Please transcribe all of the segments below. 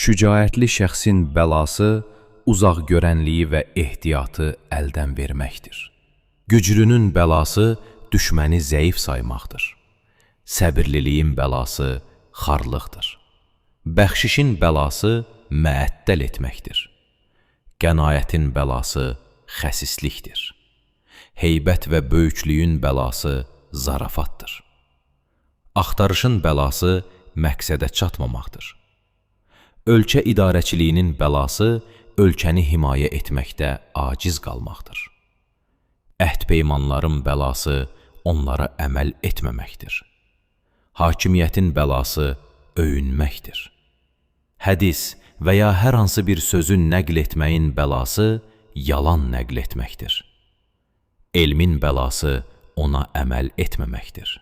Şücaətli şəxsin bəlası uzaq görənliyi və ehtiyatı əldən verməkdir. Güclünün bəlası düşməni zəif saymaqdır. Səbirliliyin bəlası xarlıqdır. Bəxşişin bəlası məəttəl etməkdir. Qənaətin bəlası xəsislikdir. Heybət və böyüklüyün bəlası zarafatdır. Axtarışın bəlası məqsədə çatmamaqdır. Ölkə idarəçiliyinin bəlası ölkəni himayə etməkdə aciz qalmaqdır. Əhd-peymanların bəlası onlara əməl etməməkdir. Hakimiyyətin bəlası öyünməkdir. Hədis və ya hər hansı bir sözü nəql etməyin bəlası yalan nəql etməkdir. Elmin bəlası ona əməl etməməkdir.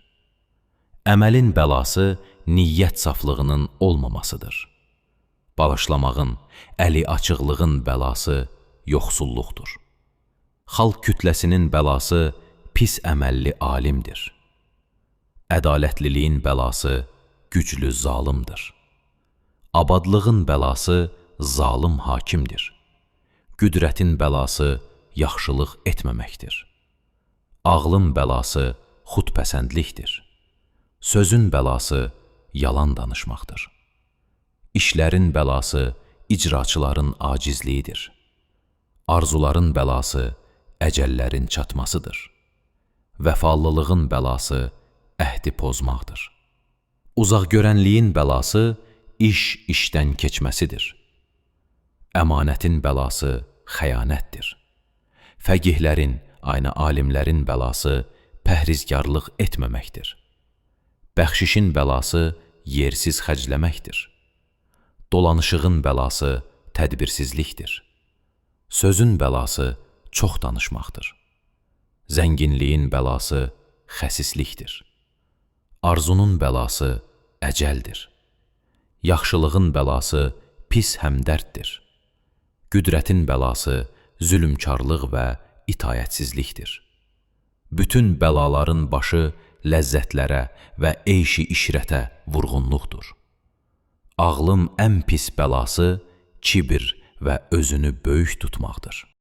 Əməlin bəlası niyyət saflığının olmamasıdır. Bağışlamağın, əli açıqlığın bəlası yoxsulluqdur. Xalq kütləsinin bəlası pis əməlli alimdir. Ədalətliliyin bəlası güclü zalımdır. Abadlığın bəlası zalım hakimdir. Qüdrətin bəlası yaxşılıq etməməkdir. Ağlın bəlası xudpəsəndlikdir. Sözün bəlası yalan danışmaqdır. İşlərin bəlası icraçıların acizliyidir. Arzuların bəlası əcəllərin çatmasıdır. Vəfalılığın bəlası əhdi pozmaqdır. Uzaqgörənliyin bəlası işdən keçməsidir. Əmanətin bəlası xəyanətdir. Fəqihlərin, alimlərin bəlası pəhrizkarlıq etməməkdir. Bəxşişin bəlası yersiz xərcləməkdir. Dolanışığın bəlası tədbirsizlikdir. Sözün bəlası çox danışmaqdır. Zənginliyin bəlası xəsislikdir. Arzunun bəlası əcəldir. Yaxşılığın bəlası pis həmdərddir. Qüdrətin bəlası zülmkarlıq və itayətsizlikdir. Bütün bəlaların başı ləzzətlərə və eyşi işrətə vurğunluqdur. Ağlın ən pis bəlası kibir və özünü böyük tutmaqdır.